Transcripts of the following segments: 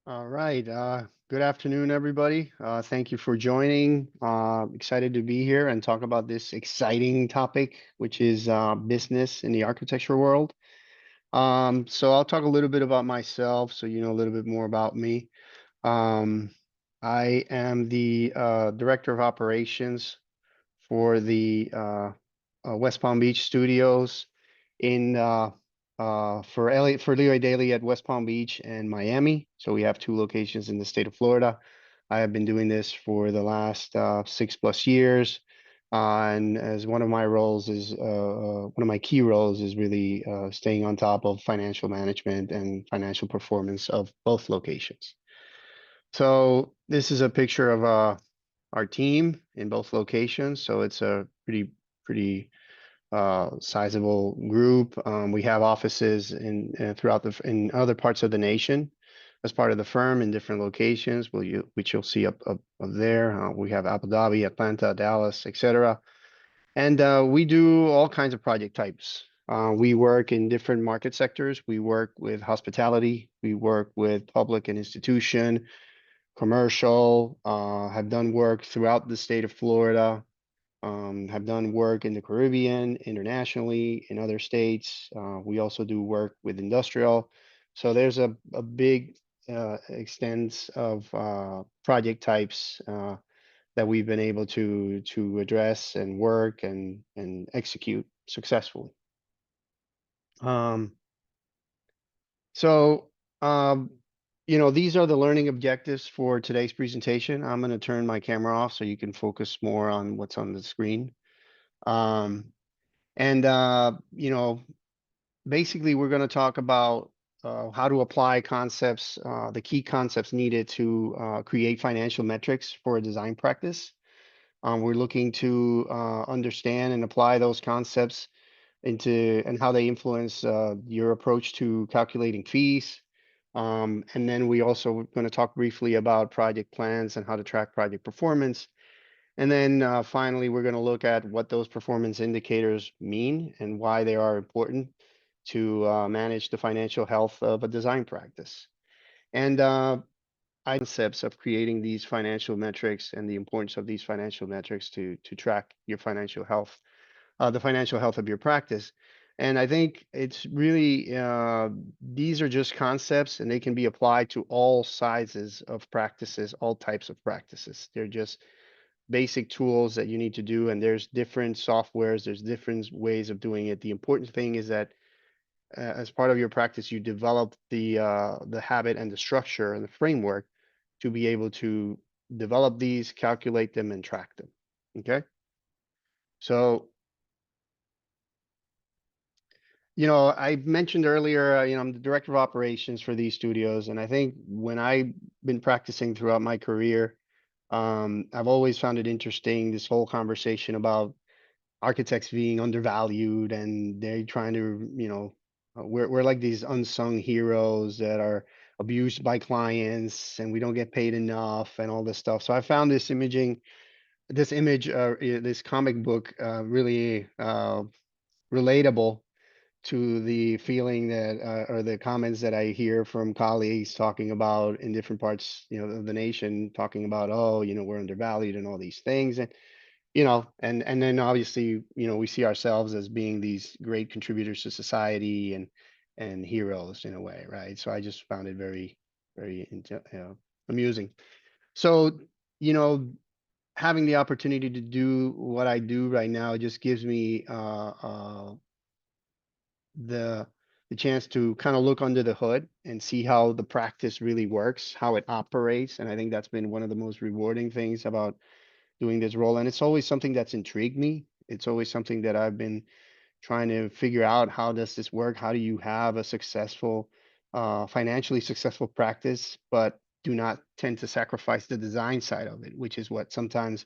All right. Good afternoon, everybody. Thank you for joining. Excited to be here and talk about this exciting topic, which is business in the architecture world. So I'll talk a little bit about myself so you know a little bit more about me. Um, I am the director of operations for the West Palm Beach studios in for Leo Daily at West Palm Beach and Miami. So we have two locations in the state of Florida. I have been doing this for the last 6+ years. And as one of my roles is one of my key roles is really staying on top of financial management and financial performance of both locations. So this is a picture of our team in both locations. So it's a pretty sizable group. We have offices in throughout in other parts of the nation as part of the firm in different locations, which you'll see up there. We have Abu Dhabi, Atlanta, Dallas, etc. And we do all kinds of project types. We work in different market sectors. We work with hospitality. We work with public and institution, commercial. Have done work throughout the state of Florida, have done work in the Caribbean, internationally, in other states. We also do work with industrial. So there's a big extent of project types that we've been able to address and work and execute successfully. Um, so um, these are the learning objectives for today's presentation. I'm going to turn my camera off so you can focus more on what's on the screen. Um, And basically we're going to talk about how to apply concepts, the key concepts needed to create financial metrics for a design practice. We're looking to understand and apply those concepts into and how they influence your approach to calculating fees. And then we also going to talk briefly about project plans and how to track project performance. And then finally, we're going to look at what those performance indicators mean and why they are important to manage the financial health of a design practice. And concepts of creating these financial metrics and the importance of these financial metrics to track your financial health, the financial health of your practice. And I think it's really these are just concepts and they can be applied to all sizes of practices, all types of practices. They're just basic tools that you need to do, and there's different softwares, there's different ways of doing it. The important thing is that as part of your practice, you develop the habit and the structure and the framework to be able to develop these, calculate them, and track them. Okay. So, I mentioned earlier, I'm the director of operations for these studios, and I think when I've been practicing throughout my career, I've always found it interesting, this whole conversation about architects being undervalued and they're trying to, we're like these unsung heroes that are abused by clients and we don't get paid enough and all this stuff. So I found this comic book really relatable to the feeling that or the comments that I hear from colleagues talking about in different parts, of the nation, talking about, oh, we're undervalued and all these things. And then obviously, we see ourselves as being these great contributors to society and heroes in a way, right? So I just found it very amusing. So, you know, having the opportunity to do what I do right now just gives me the the chance to kind of look under the hood and see how the practice really works, how it operates. And I think that's been one of the most rewarding things about doing this role. And it's always something that's intrigued me. It's always something that I've been trying to figure out. How does this work? How do you have a successful, financially successful practice, but do not tend to sacrifice the design side of it, which is what sometimes,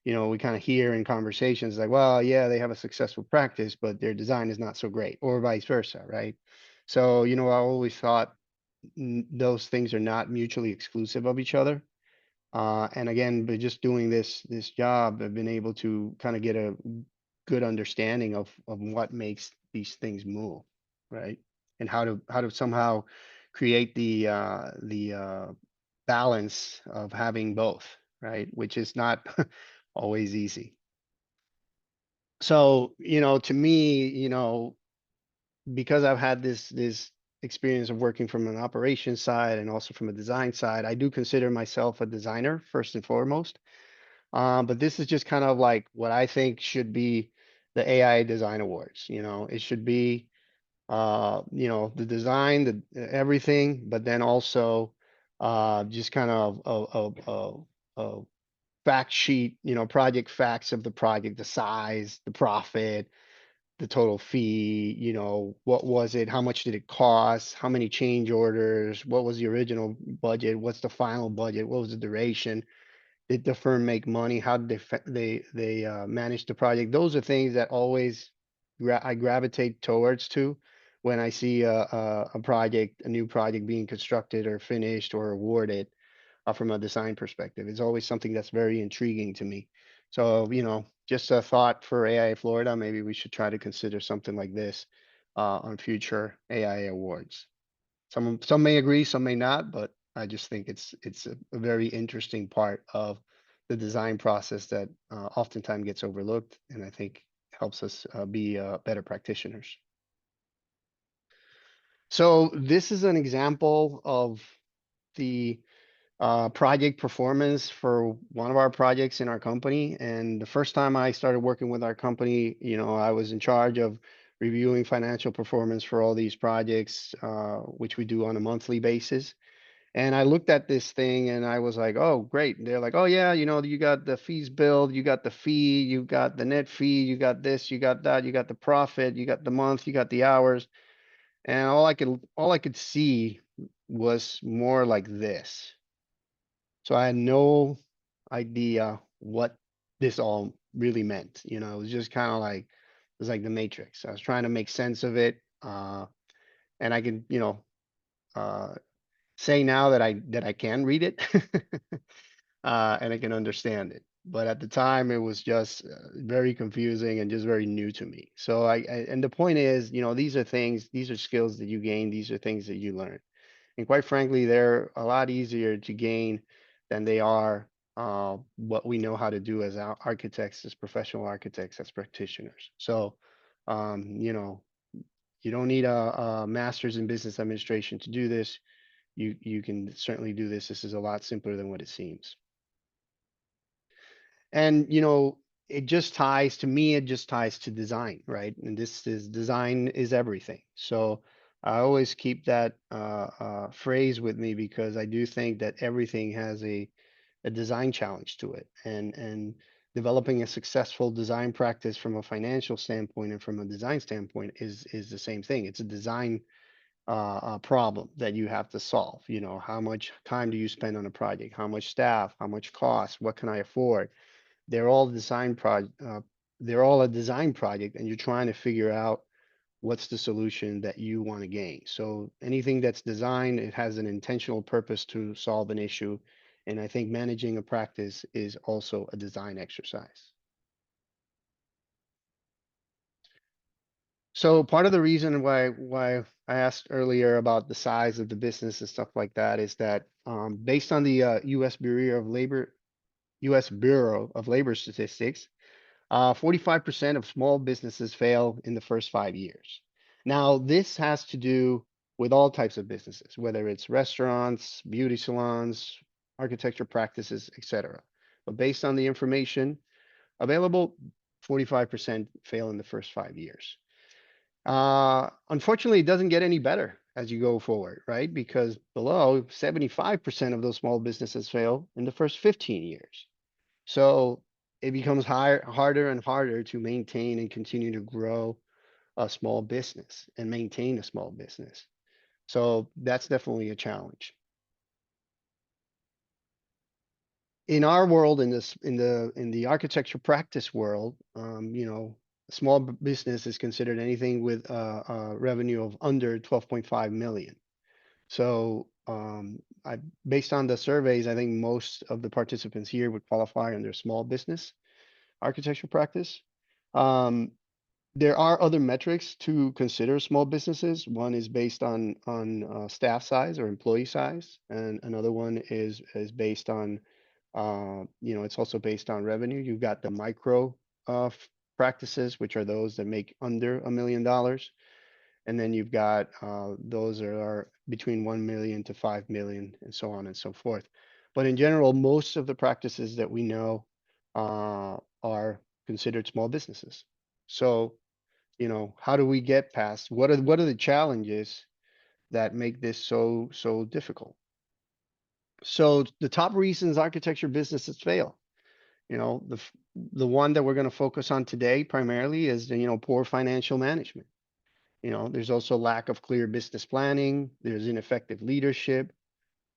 we kind of hear in conversations like, well, yeah, they have a successful practice, but their design is not so great, or vice versa, right? So, I always thought those things are not mutually exclusive of each other. And again, by just doing this job, I've been able to kind of get a good understanding of what makes these things move, right? And how to somehow create the balance of having both, right? Which is not always easy. So, to me, because I've had this experience of working from an operations side and also from a design side, I do consider myself a designer first and foremost. But this is just kind of like what I think should be the AI Design Awards. It should be the design, the everything, but then also just kind of a fact sheet, project facts of the project, the size, the profit, the total fee, what was it, how much did it cost, how many change orders, what was the original budget, what's the final budget, what was the duration, did the firm make money, how did they manage the project. Those are things that always I gravitate towards to when I see a project, a new project being constructed or finished or awarded from a design perspective. It's always something that's very intriguing to me. So, just a thought for AI Florida, maybe we should try to consider something like this on future AI awards. Some may agree, some may not, but I just think it's a very interesting part of the design process that oftentimes gets overlooked, and I think helps us be better practitioners. So this is an example of the project performance for one of our projects in our company. And the first time I started working with our company, I was in charge of reviewing financial performance for all these projects, which we do on a monthly basis. And I looked at this thing and I was like, oh, great. And they're like, oh, yeah, you got the fees billed, you got the fee, you got the net fee, you got this, you got that, you got the profit, you got the month, you got the hours. And all I could see was more like this. So I had no idea what this all really meant. It was just kind of like it was like the Matrix. I was trying to make sense of it. And I can, uh say now that I can read it and I can understand it. But at the time, it was just very confusing and just very new to me. So and the point is, these are things, these are skills that you gain, these are things that you learn. And quite frankly, they're a lot easier to gain than they are what we know how to do as architects, as professional architects, as practitioners. So, you don't need a master's in business administration to do this. You can certainly do this. This is a lot simpler than what it seems. And it just ties to me, it just ties to design, right? And this is design is everything. So I always keep that phrase with me because I do think that everything has a design challenge to it. And developing a successful design practice from a financial standpoint and from a design standpoint is the same thing. It's a design problem that you have to solve. How much time do you spend on a project? How much staff? How much cost? What can I afford? They're all they're all a design project, and you're trying to figure out what's the solution that you want to gain. So anything that's designed, it has an intentional purpose to solve an issue. And I think managing a practice is also a design exercise. So part of the reason why I asked earlier about the size of the business and stuff like that is that based on the U.S. Bureau of Labor Statistics, 45% of small businesses fail in the first 5 years. Now, this has to do with all types of businesses, whether it's restaurants, beauty salons, architecture practices, etc. But based on the information available, 45% fail in the first 5 years. Unfortunately, it doesn't get any better as you go forward, right? Because below 75% of those small businesses fail in the first 15 years. So it becomes harder and harder to maintain and continue to grow a small business and maintain a small business. So that's definitely a challenge. In our world, in the architecture practice world, a small business is considered anything with a revenue of under 12.5 million. So based on the surveys, I think most of the participants here would qualify under small business architecture practice. Um, There are other metrics to consider small businesses. One is based on staff size or employee size, and another one is based on it's also based on revenue. You've got the micro practices, which are those that make under $1 million, and then you've got those that are between 1 million to 5 million, and so on and so forth. But in general, most of the practices that we know are considered small businesses. So how do we get past what are the challenges that make this so difficult? So the top reasons architecture businesses fail, the one that we're going to focus on today primarily is poor financial management. There's also lack of clear business planning, there's ineffective leadership,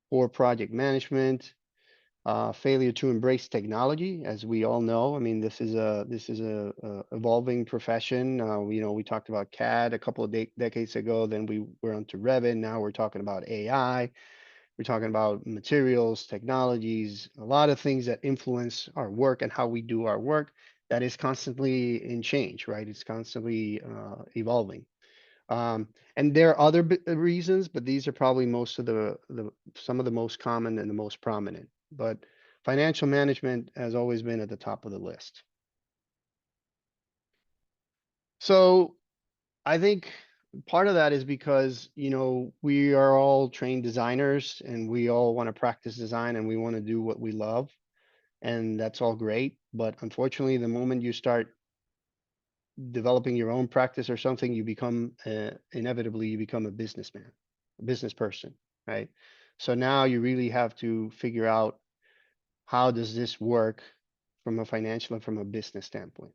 poor project management, failure to embrace technology. As we all know, I mean, this is a evolving profession. We talked about CAD a couple of decades ago, then we were onto Revit. Now we're talking about AI. We're talking about materials, technologies, a lot of things that influence our work and how we do our work. That is constantly in change, right? It's constantly evolving. And there are other reasons, but these are probably most of the some of the most common and the most prominent. But financial management has always been at the top of the list. So I think part of that is because, we are all trained designers and we all want to practice design and we want to do what we love, and that's all great. But unfortunately, the moment you start developing your own practice or something, you become inevitably you become a businessman, a business person, right? So now you really have to figure out how does this work from a financial and from a business standpoint.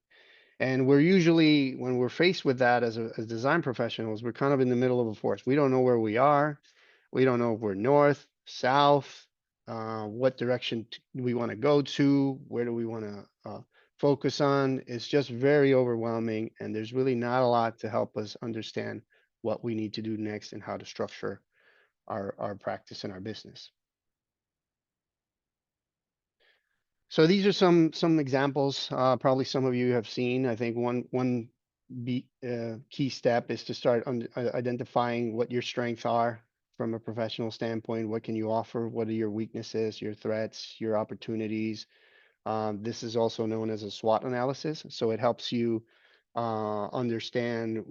And we're usually, when we're faced with that as design professionals, we're kind of in the middle of a forest. We don't know where we are. We don't know if we're north, south, what direction we want to go to, where do we want to focus on. It's just very overwhelming, and there's really not a lot to help us understand what we need to do next and how to structure our practice and our business. So these are some examples. Probably some of you have seen. I think one key step is to start identifying what your strengths are from a professional standpoint. What can you offer? What are your weaknesses, your threats, your opportunities? This is also known as a SWOT analysis. So it helps you understand,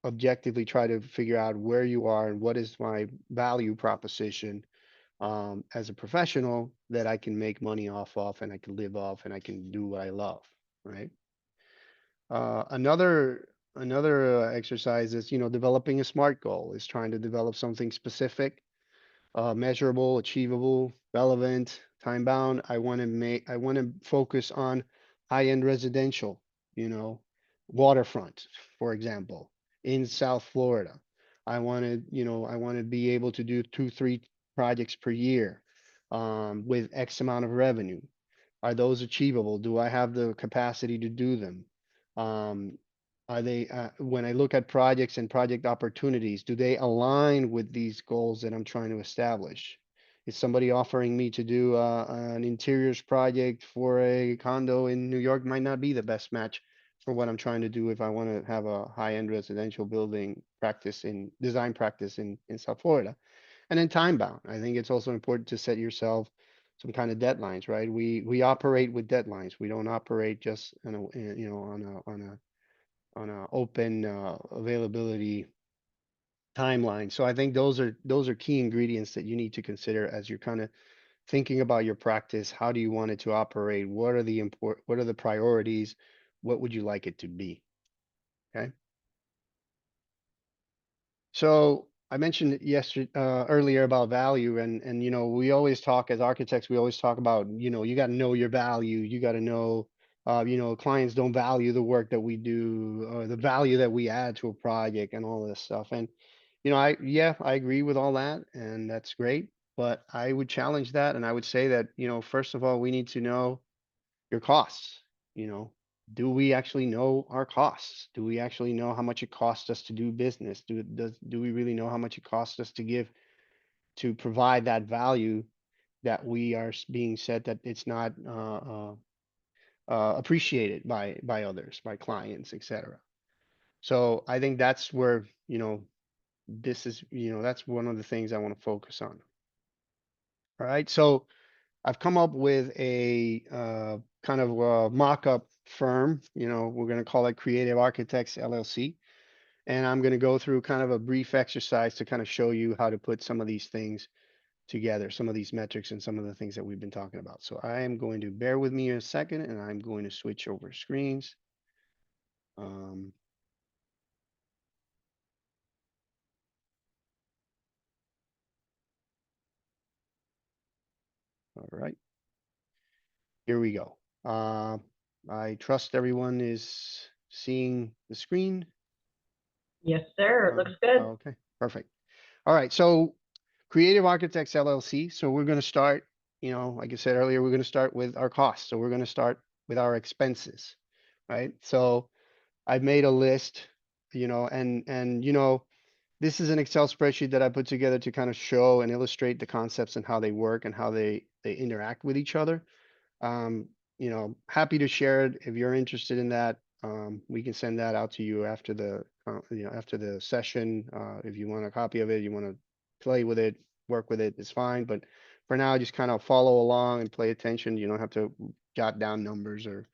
objectively try to figure out where you are and what is my value proposition as a professional that I can make money off of and I can live off and I can do what I love, right? Another exercise is, developing a SMART goal, is trying to develop something specific, measurable, achievable, relevant, time bound. I want to focus on high-end residential, you know, waterfront, for example, in South Florida. I want to be able to do 2, 3 projects per year, with X amount of revenue. Are those achievable? Do I have the capacity to do them? Um, when I look at projects and project opportunities, do they align with these goals that I'm trying to establish? Is somebody offering me to do an interiors project for a condo in New York? Might not be the best match for what I'm trying to do if I want to have a high-end residential building practice in design practice in South Florida. And then time bound. I think it's also important to set yourself some kind of deadlines, right? We operate with deadlines. We don't operate just on a open availability timeline. So I think those are key ingredients that you need to consider as you're kind of thinking about your practice. How do you want it to operate? What are the priorities? What would you like it to be? Okay. So I mentioned yesterday, earlier about value, and we always talk as architects. We always talk about you got to know your value. You got to know, clients don't value the work that we do, or the value that we add to a project, and all this stuff. And I agree with all that, and that's great. But I would challenge that, and I would say that first of all, we need to know your costs. You know, do we actually know our costs? Do we actually know how much it costs us to do business? Do we really know how much it costs us to give to provide that value that we are being said that it's not appreciated by others, by clients, etc. So I think that's where, this is, that's one of the things I want to focus on. All right. So I've come up with a kind of a mock-up firm, we're going to call it Creative Architects LLC. And I'm going to go through kind of a brief exercise to kind of show you how to put some of these things together, some of these metrics and some of the things that we've been talking about. So I am going to bear with me a second and I'm going to switch over screens. Um, all right, here we go. I trust everyone is seeing the screen. Yes, sir. It looks good. Okay, perfect. All right, so Creative Architects LLC. So we're going to start, like I said earlier, we're going to start with our costs. So we're going to start with our expenses, right? So I've made a list, and this is an Excel spreadsheet that I put together to kind of show and illustrate the concepts and how they work and how they interact with each other. Um, happy to share it if you're interested in that. We can send that out to you after after the session. If you want a copy of it, you want to play with it, work with it, it's fine. But for now, just kind of follow along and pay attention. You don't have to jot down numbers or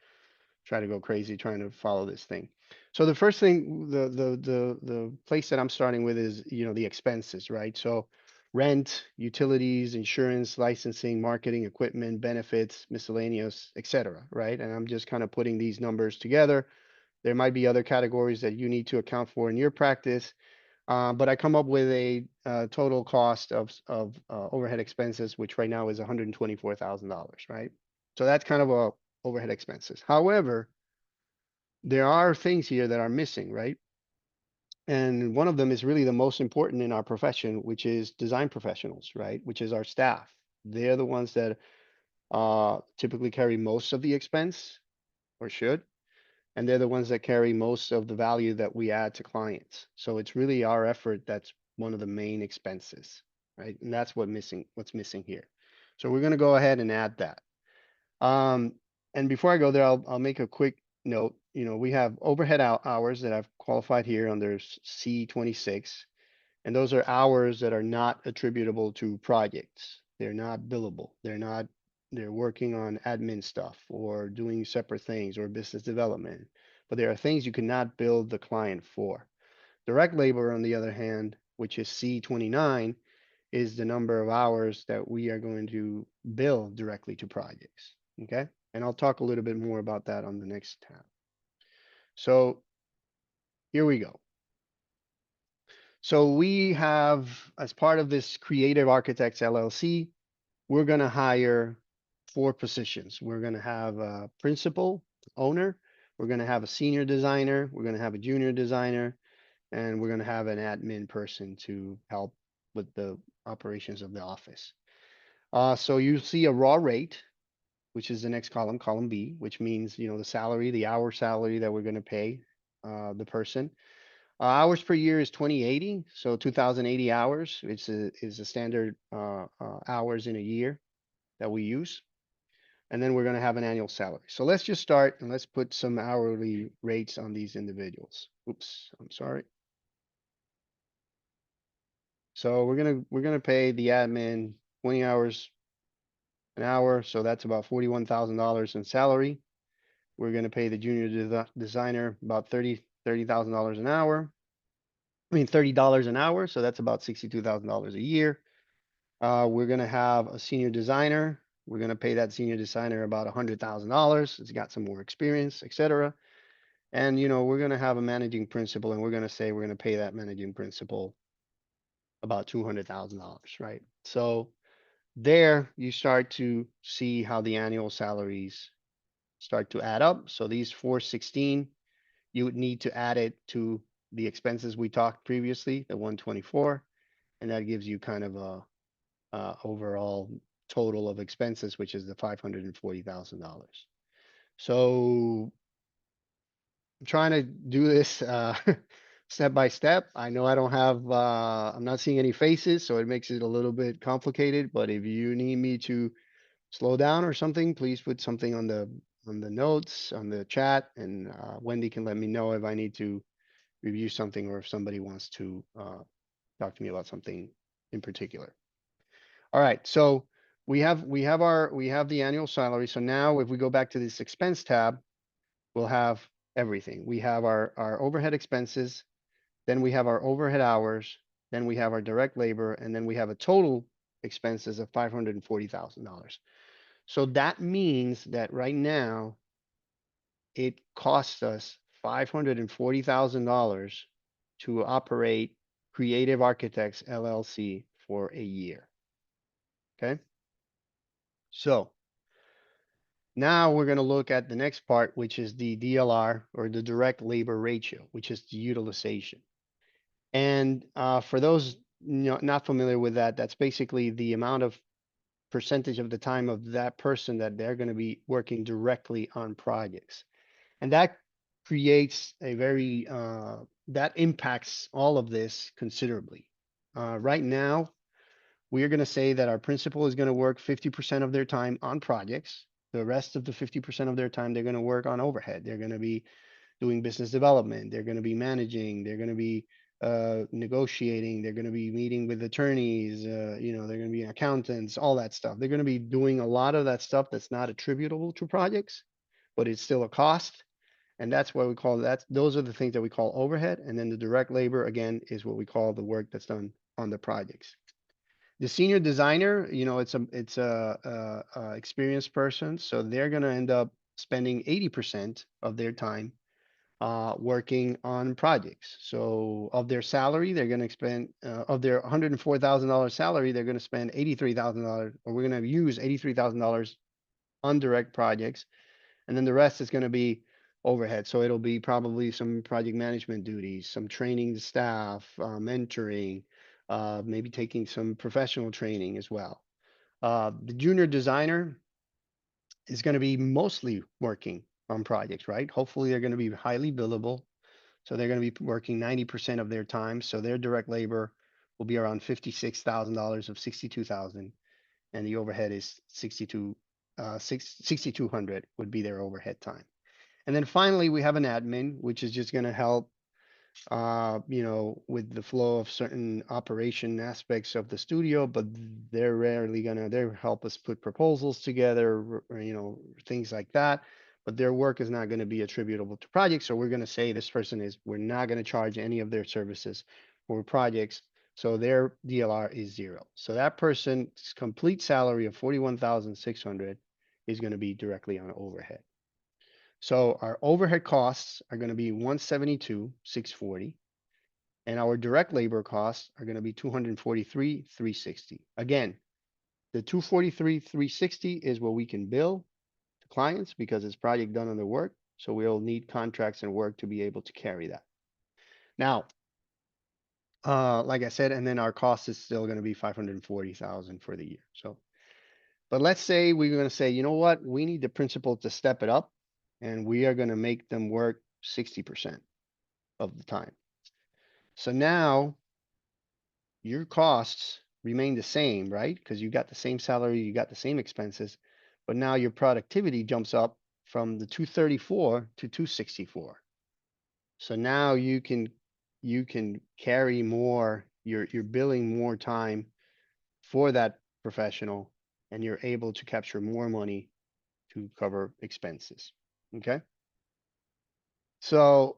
try to go crazy trying to follow this thing. So the first thing, the place that I'm starting with is, the expenses, right? So rent, utilities, insurance, licensing, marketing, equipment, benefits, miscellaneous, etc., right? And I'm just kind of putting these numbers together. There might be other categories that you need to account for in your practice, but I come up with a total cost of overhead expenses, which right now is $124,000, right? So that's kind of a overhead expenses. However, there are things here that are missing, right? And one of them is really the most important in our profession, which is design professionals, right? Which is our staff. They're the ones that typically carry most of the expense or should, and they're the ones that carry most of the value that we add to clients. So it's really our effort that's one of the main expenses, right? And that's what's missing here. So we're going to go ahead and add that. Um, and before I go there, I'll make a quick note. We have overhead hours that I've qualified here under C26, and those are hours that are not attributable to projects. They're not billable. They're working on admin stuff or doing separate things or business development. But there are things you cannot bill the client for. Direct labor, on the other hand, which is C29, is the number of hours that we are going to bill directly to projects. Okay. And I'll talk a little bit more about that on the next tab. So here we go. So we have, as part of this Creative Architects LLC, we're going to hire 4 positions. We're going to have a principal, owner, we're going to have a senior designer, we're going to have a junior designer, and we're going to have an admin person to help with the operations of the office. So you see a raw rate, which is the next column, column B, which means, the salary, the hour salary that we're going to pay the person. Hours per year is 2080, so 2080 hours is a standard hours in a year that we use. And then we're going to have an annual salary. So let's just start and let's put some hourly rates on these individuals. Oops, I'm sorry. So we're gonna pay the admin 20 hours an hour, so that's about $41,000 in salary. We're gonna pay the junior designer about $30,000 an hour. I mean $30 an hour, so that's about $62,000 a year. We're gonna have a senior designer. We're gonna pay that senior designer about $100,000. It's got some more experience, etc. And we're gonna have a managing principal, and we're gonna say we're gonna pay that managing principal about $200,000, right? So there you start to see how the annual salaries start to add up. So these 416, you would need to add it to the expenses we talked previously, the 124, and that gives you kind of a overall total of expenses, which is the $540,000. So I'm trying to do this step by step. I know I don't have, I'm not seeing any faces, so it makes it a little bit complicated, but if you need me to slow down or something, please put something on the notes, on the chat, and Wendy can let me know if I need to review something or if somebody wants to talk to me about something in particular. All right, so we have the annual salary. So now if we go back to this expense tab, we'll have everything. We have our overhead expenses, then we have our overhead hours, then we have our direct labor, and then we have a total expenses of $540,000. So that means that right now it costs us $540,000 to operate Creative Architects LLC for a year. Okay. So now we're going to look at the next part, which is the DLR, or the direct labor ratio, which is the utilization. And for those not familiar with that, that's basically the amount of percentage of the time of that person that they're going to be working directly on projects. And that creates a very, that impacts all of this considerably. Right now, we are going to say that our principal is going to work 50% of their time on projects. The rest of the 50% of their time, they're going to work on overhead. They're going to be doing business development. They're going to be managing. They're going to be negotiating. They're going to be meeting with attorneys. They're going to be accountants, all that stuff. They're going to be doing a lot of that stuff that's not attributable to projects, but it's still a cost. And that's what we call that. Those are the things that we call overhead. And then the direct labor, again, is what we call the work that's done on the projects. The senior designer, it's a experienced person, so they're going to end up spending 80% of their time working on projects. So of their salary, they're going to spend of their $104,000 salary, they're going to spend $83,000, or we're going to use $83,000 on direct projects, and then the rest is going to be overhead. So it'll be probably some project management duties, some training the staff, mentoring, maybe taking some professional training as well. The junior designer is going to be mostly working on projects, right? Hopefully they're going to be highly billable. So they're going to be working 90% of their time. So their direct labor will be around $56,000 of 62,000, and the overhead is 6,200 would be their overhead time. And then finally, we have an admin, which is just going to help with the flow of certain operation aspects of the studio, but they're rarely they'll help us put proposals together, or, things like that. But their work is not going to be attributable to projects. So we're going to say we're not going to charge any of their services for projects. So their DLR is 0. So that person's complete salary of 41,600 is going to be directly on overhead. So our overhead costs are going to be 172,640, and our direct labor costs are going to be 243,360. Again, the 243,360 is what we can bill to clients because it's project done on the work. So we'll need contracts and work to be able to carry that. Now, like I said, and then our cost is still going to be 540,000 for the year. So, but let's say we're going to say, you know what, we need the principal to step it up, and we are going to make them work 60% of the time. So now your costs remain the same, right? Because you got the same salary, you got the same expenses, but now your productivity jumps up from the 234 to 264. So now you can carry more, you're billing more time for that professional, and you're able to capture more money to cover expenses. Okay. So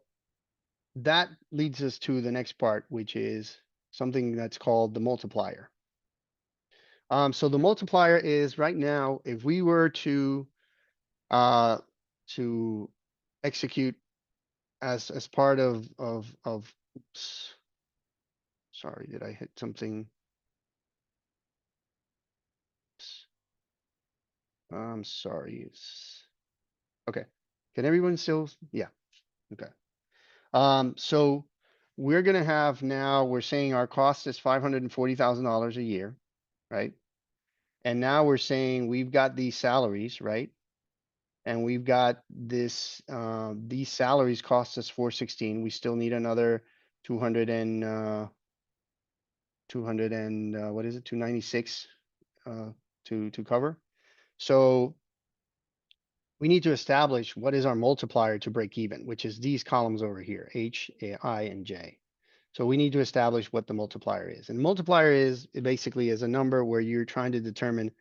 that leads us to the next part, which is something that's called the multiplier. So the multiplier is right now, if we were to execute as part of oops, sorry, did I hit something? I'm sorry. It's okay. Can everyone still? Yeah. Okay. So we're gonna have now, we're saying our cost is $540,000 a year, right? And now we're saying we've got these salaries, right? And we've got this, these salaries cost us 416. We still need another 200 and, 200 and, what is it? 296, to cover. So we need to establish what is our multiplier to break even, which is these columns over here, H, I, and J. So we need to establish what the multiplier is. And multiplier is, it basically is a number where you're trying to determine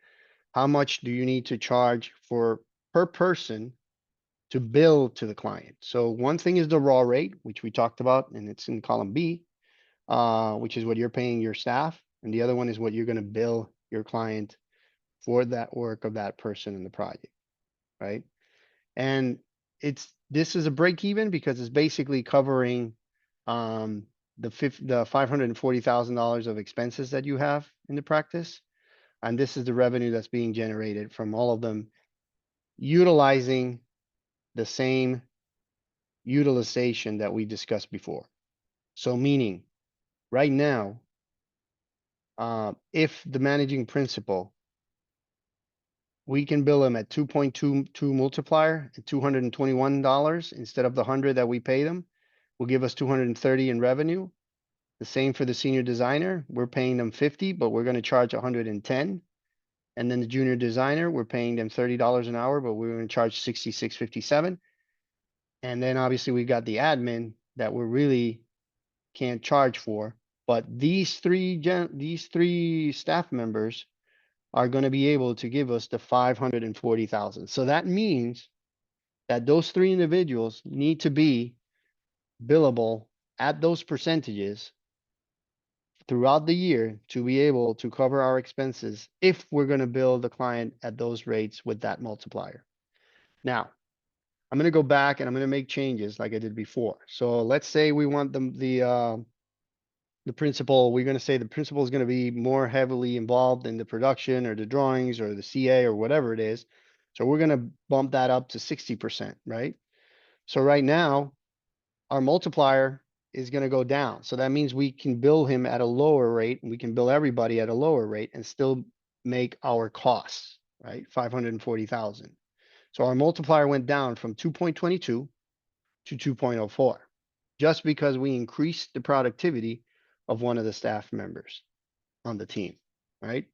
how much do you need to charge for per person to bill to the client. So one thing is the raw rate, which we talked about, and it's in column B, which is what you're paying your staff. And the other one is what you're going to bill your client for that work of that person in the project, right? And this is a break even because it's basically covering the $540,000 of expenses that you have in the practice. And this is the revenue that's being generated from all of them utilizing the same utilization that we discussed before. So meaning right now, if the managing principal, we can bill him at 2.22 multiplier at $221 instead of the 100 that we pay them, will give us 230 in revenue. The same for the senior designer. We're paying them 50, but we're going to charge 110. And then the junior designer, we're paying them $30 an hour, but we're going to charge 66.57. And then obviously we got the admin that we really can't charge for. But these three staff members are going to be able to give us the 540,000. So that means that those three individuals need to be billable at those percentages throughout the year to be able to cover our expenses if we're going to bill the client at those rates with that multiplier. Now, I'm going to go back and I'm going to make changes like I did before. So let's say we want the principal, we're going to say the principal is going to be more heavily involved in the production or the drawings or the CA or whatever it is. So we're going to bump that up to 60%, right? So right now, our multiplier is going to go down. So that means we can bill him at a lower rate and we can bill everybody at a lower rate and still make our costs, right? 540,000. So our multiplier went down from 2.22 to 2.04 just because we increased the productivity of one of the staff members on the team, right?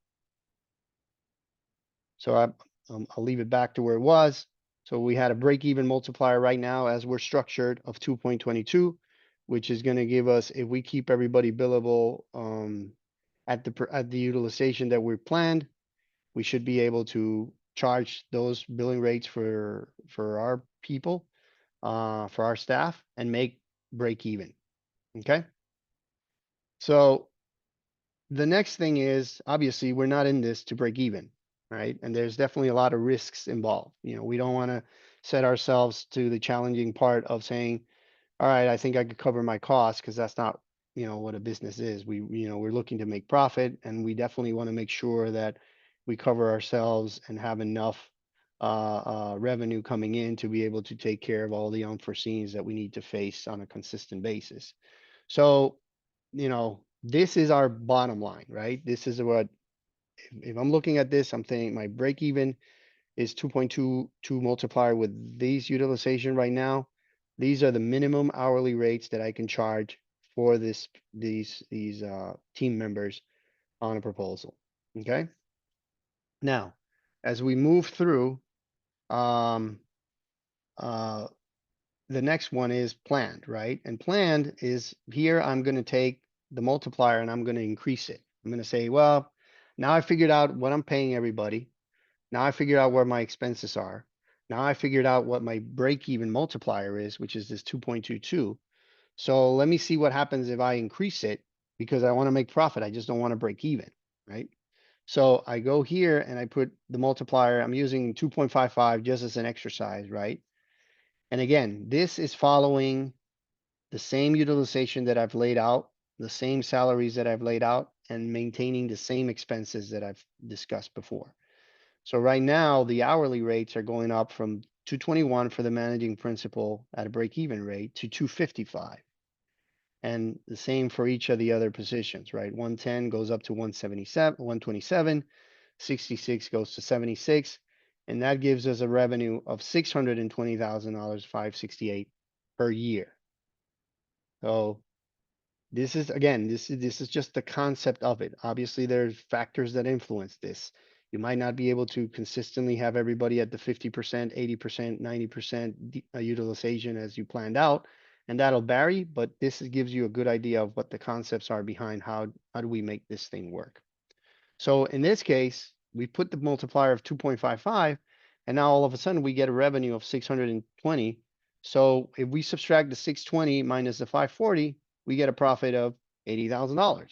So I'll leave it back to where it was. So we had a break-even multiplier right now as we're structured of 2.22, which is going to give us, if we keep everybody billable at the utilization that we're planned, we should be able to charge those billing rates for our people, for our staff, and make break even. Okay. So the next thing is, obviously, we're not in this to break even, right? And there's definitely a lot of risks involved. You know, we don't want to set ourselves to the challenging part of saying, all right, I think I could cover my costs, because that's not, what a business is. We're looking to make profit, and we definitely want to make sure that we cover ourselves and have enough revenue coming in to be able to take care of all the unforeseens that we need to face on a consistent basis. So, this is our bottom line, right? This is what, if I'm looking at this, I'm thinking my break even is 2.22 multiplier with these utilization right now. These are the minimum hourly rates that I can charge for these team members on a proposal. Okay. Now, as we move through, um, the next one is planned, right? And planned is here, I'm going to take the multiplier and I'm going to increase it. I'm going to say, well, now I figured out what I'm paying everybody. Now I figured out where my expenses are. Now I figured out what my break-even multiplier is, which is this 2.22. So let me see what happens if I increase it, because I want to make profit. I just don't want to break even, right? So I go here and I put the multiplier. I'm using 2.55 just as an exercise, right? And again, this is following the same utilization that I've laid out, the same salaries that I've laid out, and maintaining the same expenses that I've discussed before. So right now, the hourly rates are going up from 221 for the managing principal at a break-even rate to 255. And the same for each of the other positions, right? 110 goes up to 177, 127, 66 goes to 76. And that gives us a revenue of $620,000, 568 per year. So this is, again, this is just the concept of it. Obviously, there's factors that influence this. You might not be able to consistently have everybody at the 50%, 80%, 90% utilization as you planned out, and that'll vary, but this gives you a good idea of what the concepts are behind how do we make this thing work. So in this case, we put the multiplier of 2.55, and now all of a sudden we get a revenue of 620. So if we subtract the 620 minus the 540, we get a profit of $80,000.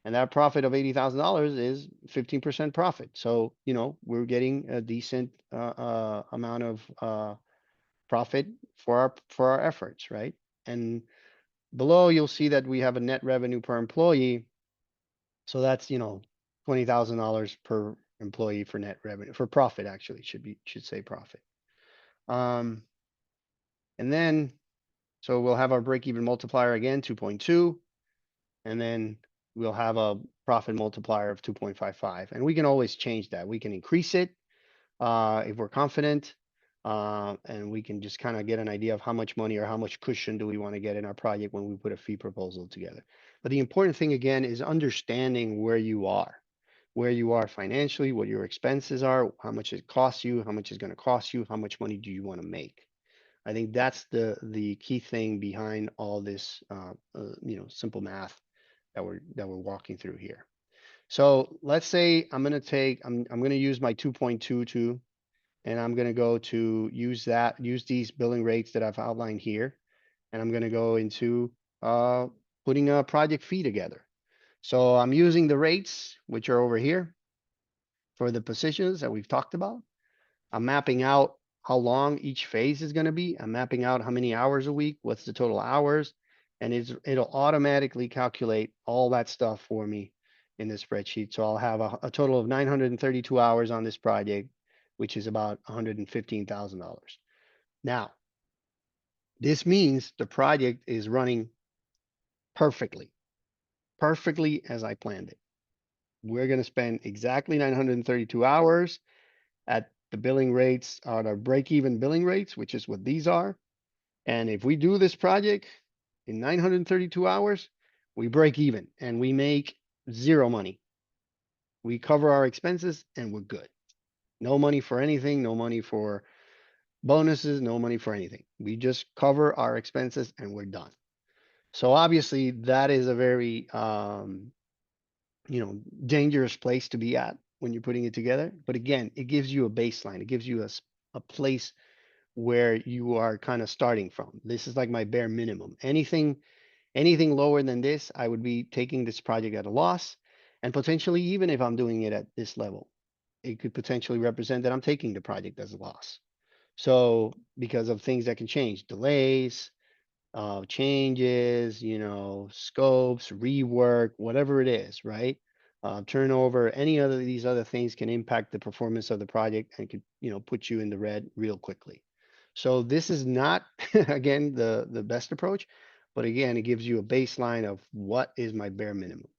And that profit of $80,000 is 15% profit. So, we're getting a decent amount of profit for our efforts, right? And below you'll see that we have a net revenue per employee. So that's, $20,000 per employee for net revenue, for profit, actually, should say profit. And then, so we'll have our break-even multiplier again, 2.2, and then we'll have a profit multiplier of 2.55. And we can always change that. We can increase it if we're confident, and we can just kind of get an idea of how much money or how much cushion do we want to get in our project when we put a fee proposal together. But the important thing, again, is understanding where you are financially, what your expenses are, how much it costs you, how much it's going to cost you, how much money do you want to make. I think that's the key thing behind all this, simple math that we're walking through here. So let's say I'm going to use my 2.22, and I'm going to go to use these billing rates that I've outlined here. And I'm going to go into putting a project fee together. So I'm using the rates, which are over here for the positions that we've talked about. I'm mapping out how long each phase is going to be. I'm mapping out how many hours a week, what's the total hours, and it'll automatically calculate all that stuff for me in this spreadsheet. So I'll have a total of 932 hours on this project, which is about $115,000. Now, this means the project is running perfectly as I planned it. We're going to spend exactly 932 hours at the billing rates, on our break-even billing rates, which is what these are. And if we do this project in 932 hours, we break even and we make zero money. We cover our expenses and we're good. No money for anything, no money for bonuses, no money for anything. We just cover our expenses and we're done. So obviously that is a very, dangerous place to be at when you're putting it together. But again, it gives you a baseline. It gives you a place where you are kind of starting from. This is like my bare minimum. Anything lower than this, I would be taking this project at a loss. And potentially, even if I'm doing it at this level, it could potentially represent that I'm taking the project as a loss. So because of things that can change, delays, changes, scopes, rework, whatever it is, right? Turnover, any other these other things can impact the performance of the project and could, put you in the red real quickly. So this is not, again, the best approach, but again, it gives you a baseline of what is my bare minimum.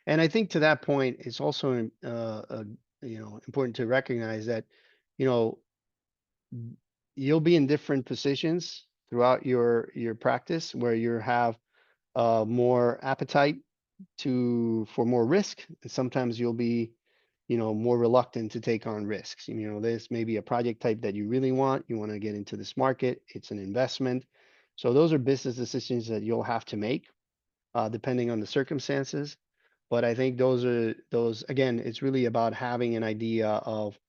And I think to that point, it's also, important to recognize that, you'll be in different positions throughout your practice where you have more appetite for more risk, and sometimes you'll be more reluctant to take on risks. This may be a project type that you really want. You want to get into this market. It's an investment. So those are business decisions that you'll have to make depending on the circumstances. But I think those again, it's really about having an idea of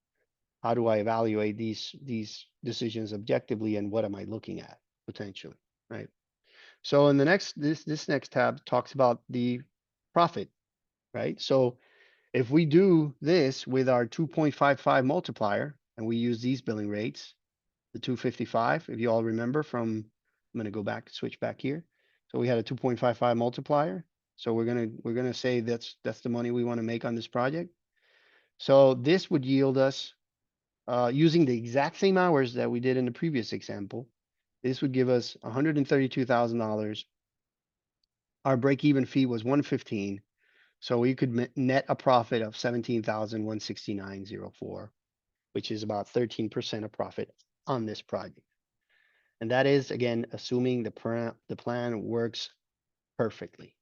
how do I evaluate these decisions objectively and what am I looking at potentially, right? So in the this next tab talks about the profit, right? So if we do this with our 2.55 multiplier and we use these billing rates, the 255, if you all remember from, I'm going to go back, switch back here. So we had a 2.55 multiplier. So we're going to say that's the money we want to make on this project. So this would yield us, using the exact same hours that we did in the previous example, this would give us $132,000. Our break-even fee was 115. So we could net a profit of 17,169.04, which is about 13% of profit on this project. And that is, again, assuming the plan works perfectly.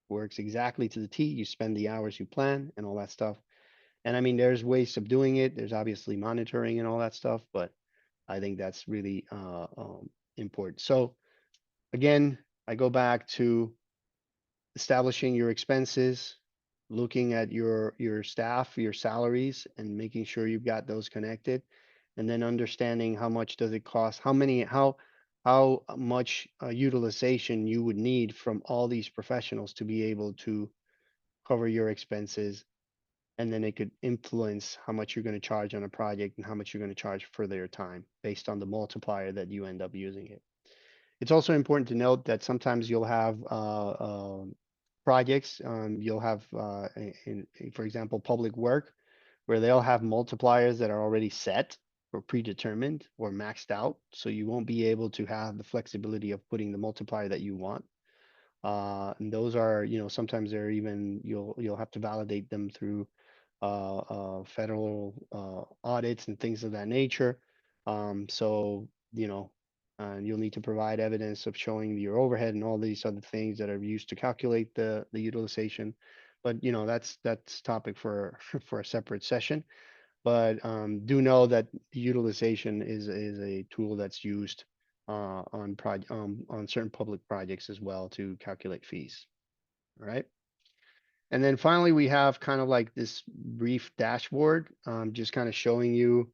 Works exactly to the T. You spend the hours you plan and all that stuff. And I mean, there's ways of doing it. There's obviously monitoring and all that stuff, but I think that's really important. So again, I go back to establishing your expenses, looking at your staff, your salaries, and making sure you've got those connected, and then understanding how much does it cost, how much utilization you would need from all these professionals to be able to cover your expenses, and then it could influence how much you're going to charge on a project and how much you're going to charge for their time based on the multiplier that you end up using it. It's also important to note that sometimes you'll have projects, you'll have, for example, public work, where they'll have multipliers that are already set or predetermined or maxed out. So you won't be able to have the flexibility of putting the multiplier that you want. And those are, sometimes they're even, you'll have to validate them through federal audits and things of that nature. So, and you'll need to provide evidence of showing your overhead and all these other things that are used to calculate the utilization. But that's topic for for a separate session. But do know that the utilization is a tool that's used on certain public projects as well to calculate fees. All right. And then finally, we have kind of like this brief dashboard, just kind of showing you,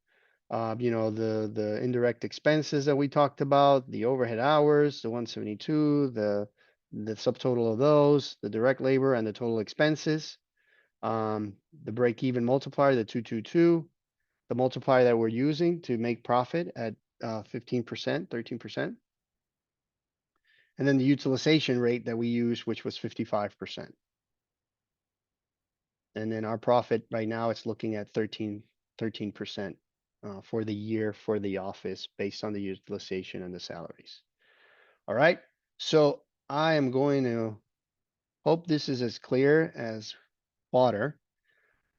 the indirect expenses that we talked about, the overhead hours, the 172, the subtotal of those, the direct labor and the total expenses, the break-even multiplier, the 222, the multiplier that we're using to make profit at 15%, 13%, and then the utilization rate that we use, which was 55%. And then our profit right now, it's looking at 13% for the year for the office based on the utilization and the salaries. All right. So I am going to hope this is as clear as water,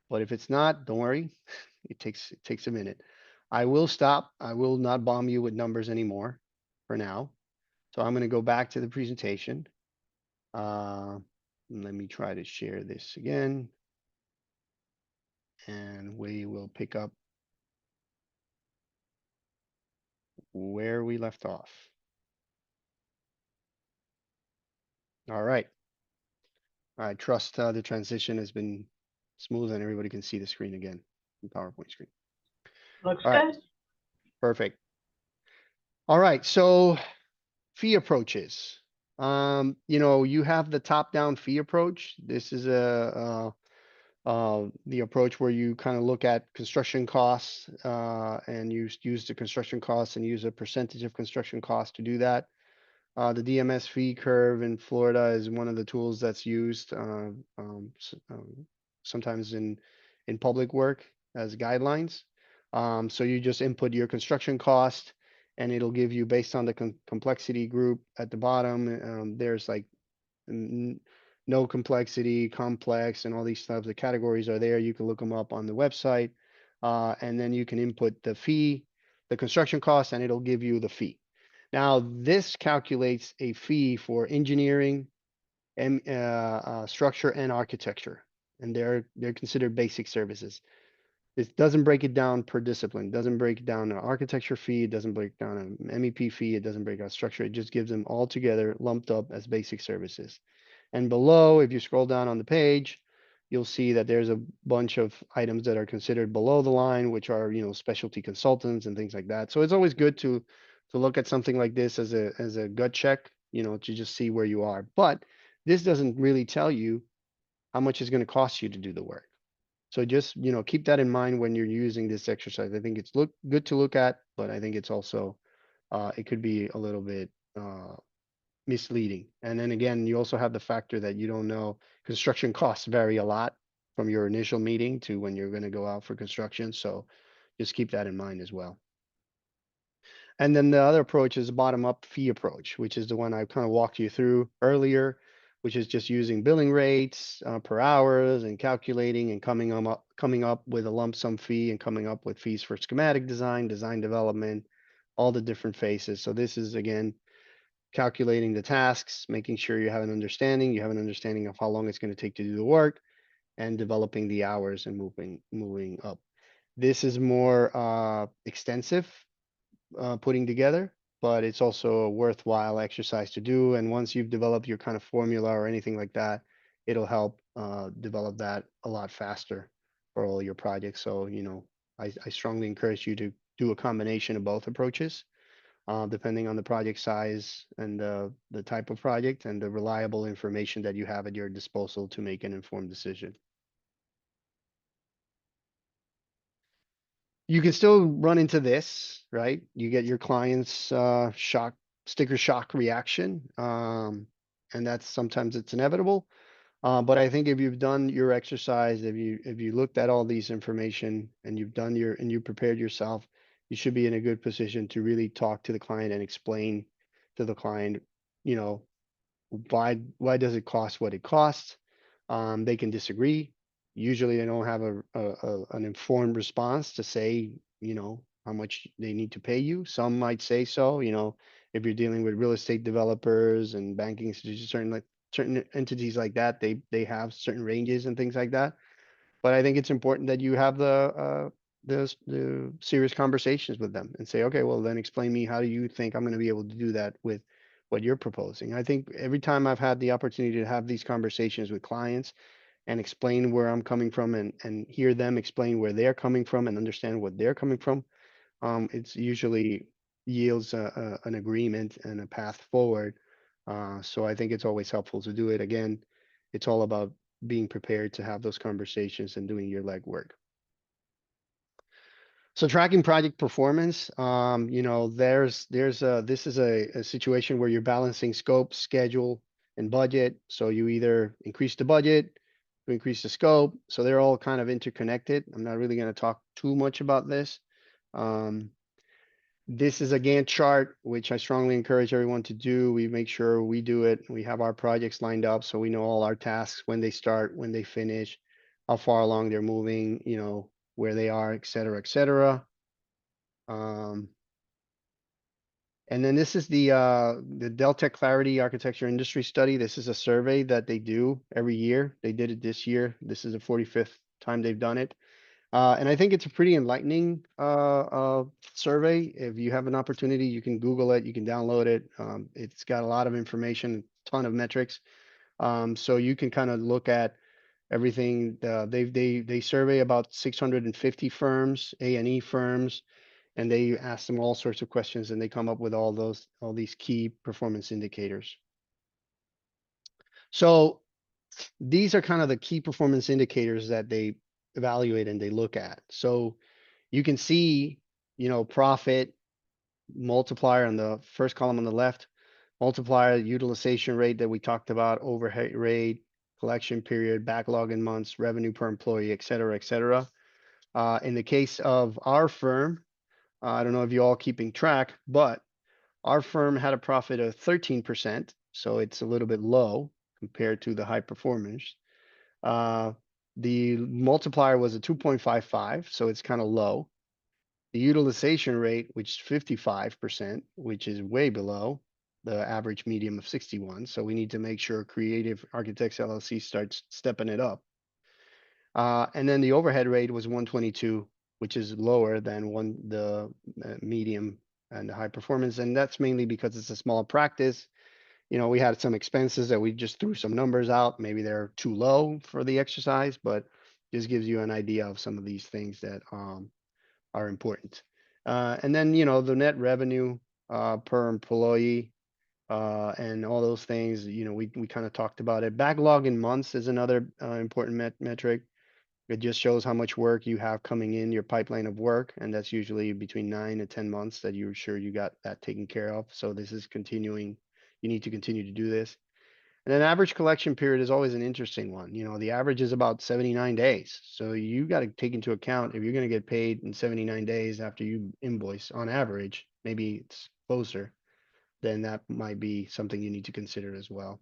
but if it's not, don't worry. It takes a minute. I will stop. I will not bomb you with numbers anymore for now. So I'm going to go back to the presentation. Let me try to share this again. And we will pick up where we left off. All right. I trust the transition has been smooth and everybody can see the screen again, the PowerPoint screen. Looks All right. good. Perfect. All right. So fee approaches. You have the top-down fee approach. This is the approach where you kind of look at construction costs and use the construction costs and use a percentage of construction costs to do that. The DMS fee curve in Florida is one of the tools that's used sometimes in public work as guidelines. So you just input your construction cost, and it'll give you based on the complexity group at the bottom. There's like no complexity, complex, and all these types of categories are there. You can look them up on the website, and then you can input the fee, the construction cost, and it'll give you the fee. Now, this calculates a fee for engineering and structure and architecture, and they're considered basic services. It doesn't break it down per discipline. It doesn't break down an architecture fee. It doesn't break down an MEP fee. It doesn't break out structure. It just gives them all together lumped up as basic services. And below, if you scroll down on the page, you'll see that there's a bunch of items that are considered below the line, which are, specialty consultants and things like that. So it's always good to look at something like this as a gut check, to just see where you are. But this doesn't really tell you how much it's going to cost you to do the work. So just, keep that in mind when you're using this exercise. I think it's good to look at, but I think it's also, it could be a little bit misleading. And then again, you also have the factor that you don't know construction costs vary a lot from your initial meeting to when you're going to go out for construction. So just keep that in mind as well. And then the other approach is a bottom-up fee approach, which is the one I kind of walked you through earlier, which is just using billing rates per hours and calculating and coming up with a lump sum fee and coming up with fees for schematic design, design development, all the different phases. So this is, again, calculating the tasks, making sure you have an understanding of how long it's going to take to do the work, and developing the hours and moving up. This is more extensive putting together, but it's also a worthwhile exercise to do. And once you've developed your kind of formula or anything like that, it'll help develop that a lot faster for all your projects. So, I strongly encourage you to do a combination of both approaches, depending on the project size and the type of project and the reliable information that you have at your disposal to make an informed decision. You can still run into this, right? You get your client's sticker shock reaction. And that's sometimes it's inevitable. But I think if you've done your exercise, if you looked at all these information and you prepared yourself, you should be in a good position to really talk to the client and explain to the client, you know, why does it cost what it costs? They can disagree. Usually they don't have an informed response to say, how much they need to pay you. Some might say so, if you're dealing with real estate developers and banking institutions, certain entities like that, they have certain ranges and things like that. But I think it's important that you have the serious conversations with them and say, okay, well then explain me, how do you think I'm going to be able to do that with what you're proposing? I think every time I've had the opportunity to have these conversations with clients and explain where I'm coming from and hear them explain where they're coming from and understand what they're coming from, it's usually yields an agreement and a path forward. So I think it's always helpful to do it. Again, it's all about being prepared to have those conversations and doing your legwork. So tracking project performance, this is a situation where you're balancing scope, schedule, and budget. So you either increase the budget, you increase the scope. So they're all kind of interconnected. I'm not really going to talk too much about this. This is a Gantt chart, which I strongly encourage everyone to do. We make sure we do it. We have our projects lined up so we know all our tasks, when they start, when they finish, how far along they're moving, where they are, et cetera, et cetera. And then this is the Deltek Clarity Architecture Industry Study. This is a survey that they do every year. They did it this year. This is the 45th time they've done it. And I think it's a pretty enlightening survey. If you have an opportunity, you can Google it, you can download it. It's got a lot of information, a ton of metrics. So you can kind of look at everything. They survey about 650 firms, A&E firms, and they ask them all sorts of questions, and they come up with all these key performance indicators. So these are kind of the key performance indicators that they evaluate and they look at. So you can see, profit multiplier on the first column on the left, multiplier utilization rate that we talked about, overhead rate, collection period, backlog in months, revenue per employee, et cetera, et cetera. In the case of our firm, I don't know if you all keeping track, but our firm had a profit of 13%, so it's a little bit low compared to the high performers. The multiplier was a 2.55, so it's kind of low. The utilization rate, which is 55%, which is way below the average medium of 61. So we need to make sure Creative Architects LLC starts stepping it up. And then the overhead rate was 122, which is lower than the medium and the high performance. And that's mainly because it's a small practice. We had some expenses that we just threw some numbers out. Maybe they're too low for the exercise, but just gives you an idea of some of these things that are important. And then, the net revenue per employee and all those things, we kind of talked about it. Backlog in months is another important metric. It just shows how much work you have coming in your pipeline of work, and that's usually between 9 and 10 months that you're sure you got that taken care of. So this is continuing. You need to continue to do this. And then average collection period is always an interesting one. The average is about 79 days. So you got to take into account, if you're going to get paid in 79 days after you invoice on average, maybe it's closer, then that might be something you need to consider as well.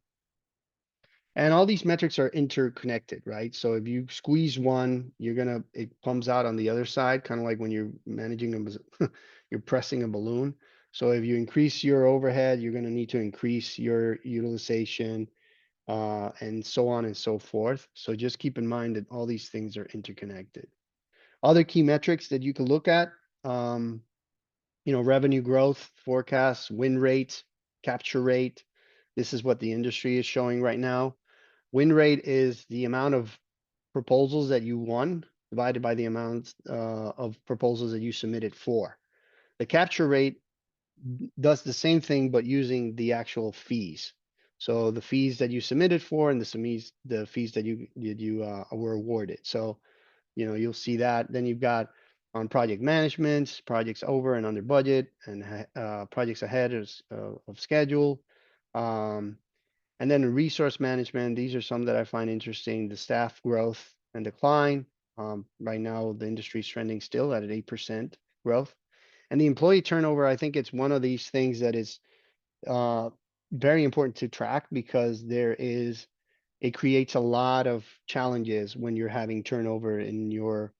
And all these metrics are interconnected, right? So if you squeeze one, it comes out on the other side, kind of like when you're managing you're pressing a balloon. So if you increase your overhead, you're going to need to increase your utilization. and so on and so forth. So just keep in mind that all these things are interconnected. Other key metrics that you can look at, um, revenue growth, forecasts, win rate, capture rate. This is what the industry is showing right now. Win rate is the amount of proposals that you won divided by the amount of proposals that you submitted for. The capture rate does the same thing, but using the actual fees. So the fees that you submitted for and the fees that you were awarded. So, you'll see that. Then you've got on project management, projects over and under budget, and projects ahead of schedule. Um, and then resource management, these are some that I find interesting. The staff growth and decline. Right now, the industry is trending still at an 8% growth. And the employee turnover, I think it's one of these things that is uh, very important to track because it creates a lot of challenges when you're having turnover in your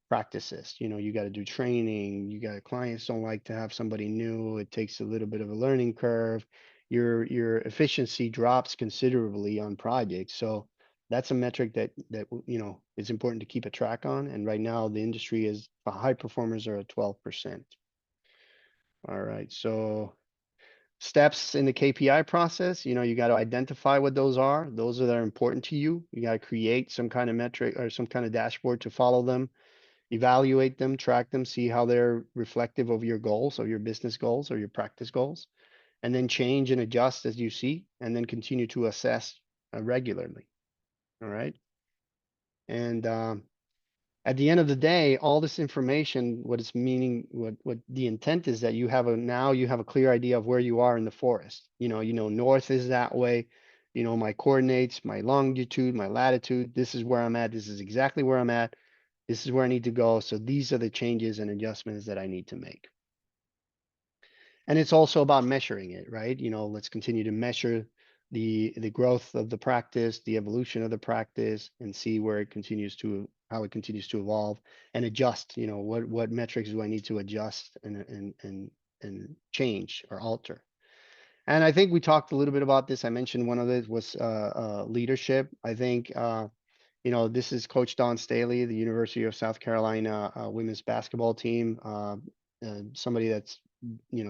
practices. You got to do training. Clients don't like to have somebody new. It takes a little bit of a learning curve. Your efficiency drops considerably on projects. So that's a metric that is important to keep a track on. And right now, the industry is high performers are at 12%. All right, so steps in the KPI process, you got to identify what those are. Those that are important to you. You got to create some kind of metric or some kind of dashboard to follow them, evaluate them, track them, see how they're reflective of your goals, of your business goals or your practice goals, and then change and adjust as you see, and then continue to assess regularly. All right. And at the end of the day, all this information, what it's meaning, what the intent is that now you have a clear idea of where you are in the forest. North is that way, my coordinates, my longitude, my latitude, this is where I'm at. This is exactly where I'm at. This is where I need to go. So these are the changes and adjustments that I need to make. And it's also about measuring it, right? Let's continue to measure the growth of the practice, the evolution of the practice, and see how it continues to evolve and adjust. What metrics do I need to adjust and change or alter? And I think we talked a little bit about this. I mentioned one of it was leadership. I think this is Coach Don Staley, the University of South Carolina women's basketball team. Somebody that's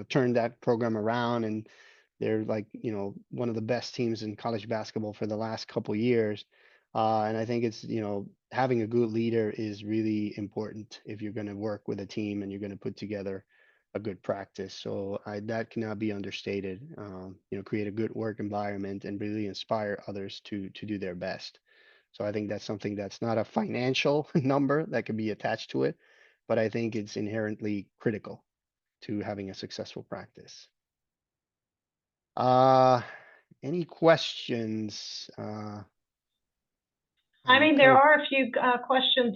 turned that program around, and they're like one of the best teams in college basketball for the last couple years. And I think it's having a good leader is really important if you're going to work with a team and you're going to put together a good practice. So that cannot be understated. Create a good work environment and really inspire others to do their best. So I think that's something that's not a financial number that can be attached to it, but I think it's inherently critical to having a successful practice. Uh, any questions? There are a few questions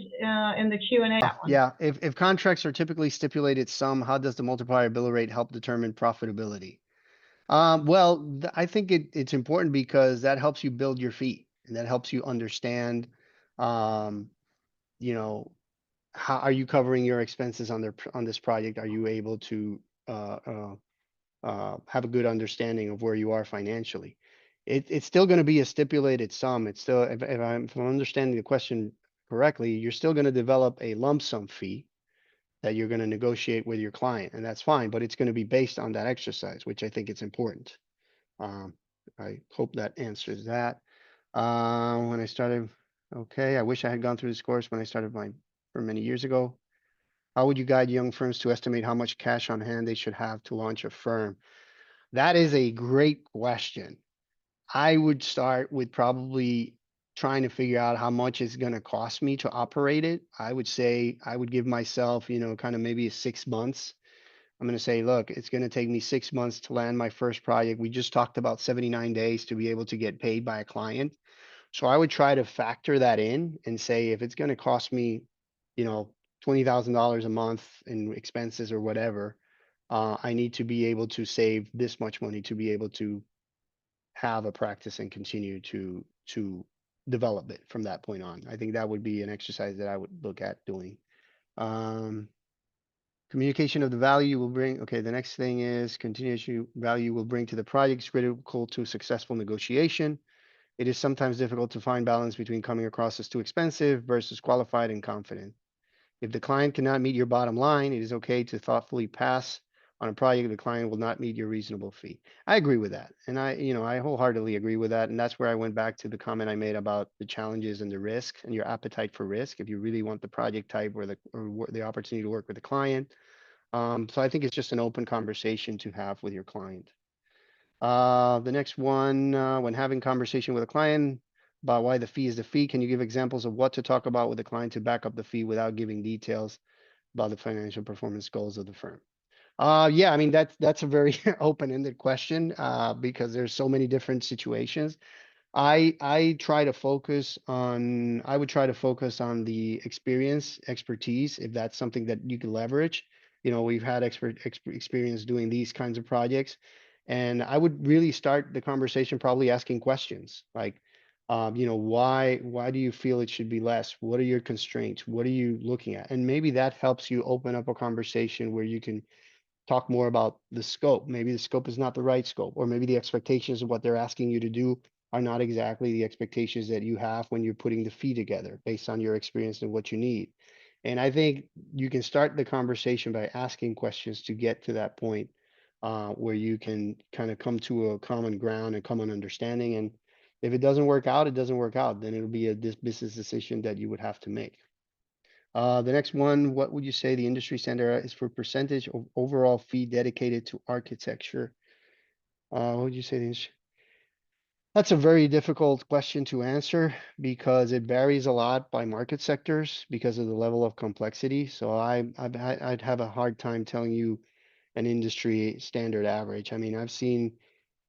in the Q&A. Yeah, if contracts are typically stipulated sum, how does the multiplier bill rate help determine profitability? Well, I think it's important because that helps you build your feet and that helps you understand, you know, how are you covering your expenses on this project? Are you able to have a good understanding of where you are financially? It's still going to be a stipulated sum. It's still, if I'm understanding the question correctly, you're still going to develop a lump sum fee that you're going to negotiate with your client, and that's fine, but it's going to be based on that exercise, which I think it's important. I hope that answers that. When I started, okay, I wish I had gone through this course when I started for many years ago. How would you guide young firms to estimate how much cash on hand they should have to launch a firm? That is a great question. I would start with probably trying to figure out how much it's going to cost me to operate it. I would say I would give myself, kind of maybe 6 months. I'm going to say, look, it's going to take me 6 months to land my first project. We just talked about 79 days to be able to get paid by a client. So I would try to factor that in and say, if it's going to cost me, $20,000 a month in expenses or whatever, I need to be able to save this much money to be able to have a practice and continue to develop it from that point on. I think that would be an exercise that I would look at doing. Communication of the value will bring, okay, the next thing is continuation value will bring to the project is critical to successful negotiation. It is sometimes difficult to find balance between coming across as too expensive versus qualified and confident. If the client cannot meet your bottom line, it is okay to thoughtfully pass on a project the client will not meet your reasonable fee. I agree with that. And I wholeheartedly agree with that. And that's where I went back to the comment I made about the challenges and the risk and your appetite for risk. If you really want the project type or the opportunity to work with the client. So I think it's just an open conversation to have with your client. The next one, when having conversation with a client about why the fee is the fee, can you give examples of what to talk about with the client to back up the fee without giving details about the financial performance goals of the firm? Yeah, I mean, that's a very open-ended question, because there's so many different situations. I would try to focus on the expertise, if that's something that you can leverage. We've had experience doing these kinds of projects, and I would really start the conversation probably asking questions like, why do you feel it should be less? What are your constraints? What are you looking at? And maybe that helps you open up a conversation where you can talk more about the scope. Maybe the scope is not the right scope, or maybe the expectations of what they're asking you to do are not exactly the expectations that you have when you're putting the fee together based on your experience and what you need. And I think you can start the conversation by asking questions to get to that point, where you can kind of come to a common ground and common understanding. And if it doesn't work out, it doesn't work out. Then it'll be a business decision that you would have to make. The next one, what would you say the industry standard is for percentage of overall fee dedicated to architecture? What would you say that's a very difficult question to answer because it varies a lot by market sectors because of the level of complexity. So I'd have a hard time telling you an industry standard average. I mean, I've seen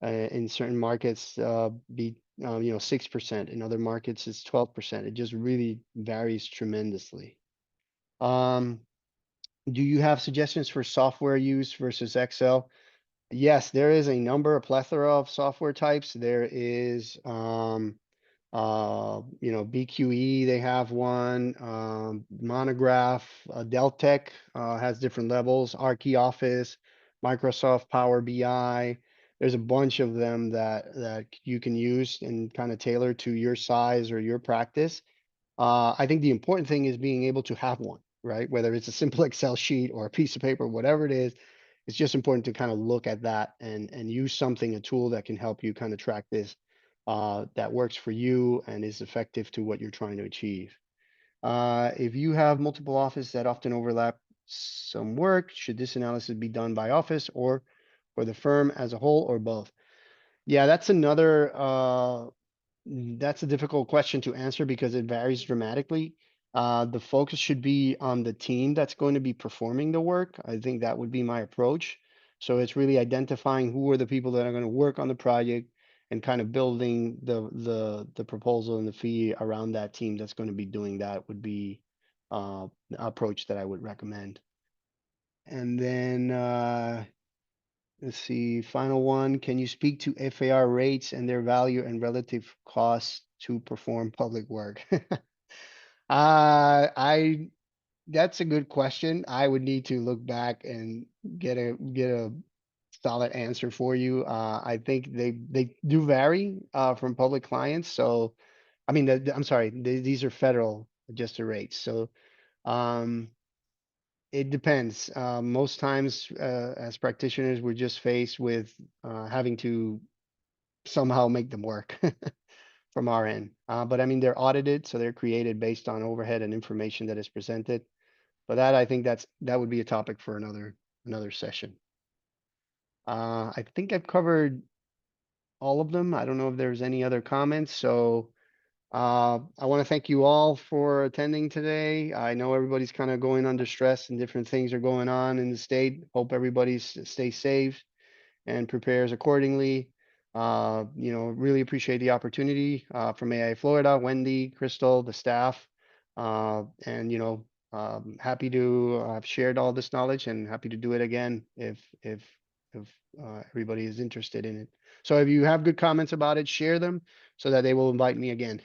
in certain markets be 6%. In other markets, it's 12%. It just really varies tremendously. Um, Do you have suggestions for software use versus Excel? Yes, there is a plethora of software types. There is, BQE, they have one, Monograph, Deltek, has different levels, ArchiOffice, Microsoft Power BI. There's a bunch of them that you can use and kind of tailor to your size or your practice. I think the important thing is being able to have one, right? Whether it's a simple Excel sheet or a piece of paper, whatever it is, it's just important to kind of look at that and use something, a tool that can help you kind of track this, that works for you and is effective to what you're trying to achieve. If you have multiple offices that often overlap some work, should this analysis be done by office or for the firm as a whole or both? Yeah, that's a difficult question to answer because it varies dramatically. The focus should be on the team that's going to be performing the work. I think that would be my approach. So it's really identifying who are the people that are going to work on the project and kind of building the proposal and the fee around that team that's going to be doing that would be the approach that I would recommend. And then let's see, final one. Can you speak to FAR rates and their value and relative costs to perform public work? I That's a good question. I would need to look back and get a solid answer for you. I think they do vary from public clients. So, I mean, I'm sorry, these are federal adjusted rates. So, um, it depends. Most times, as practitioners, we're just faced with having to somehow make them work from our end. But I mean, they're audited, so they're created based on overhead and information that is presented. But I think that would be a topic for another session. I think I've covered all of them. I don't know if there's any other comments. So I want to thank you all for attending today. I know everybody's kind of going under stress and different things are going on in the state. Hope everybody stays safe and prepares accordingly. Really appreciate the opportunity from AI Florida, Wendy, Crystal, the staff, and happy to have shared all this knowledge and happy to do it again if everybody is interested in it. So if you have good comments about it, share them so that they will invite me again.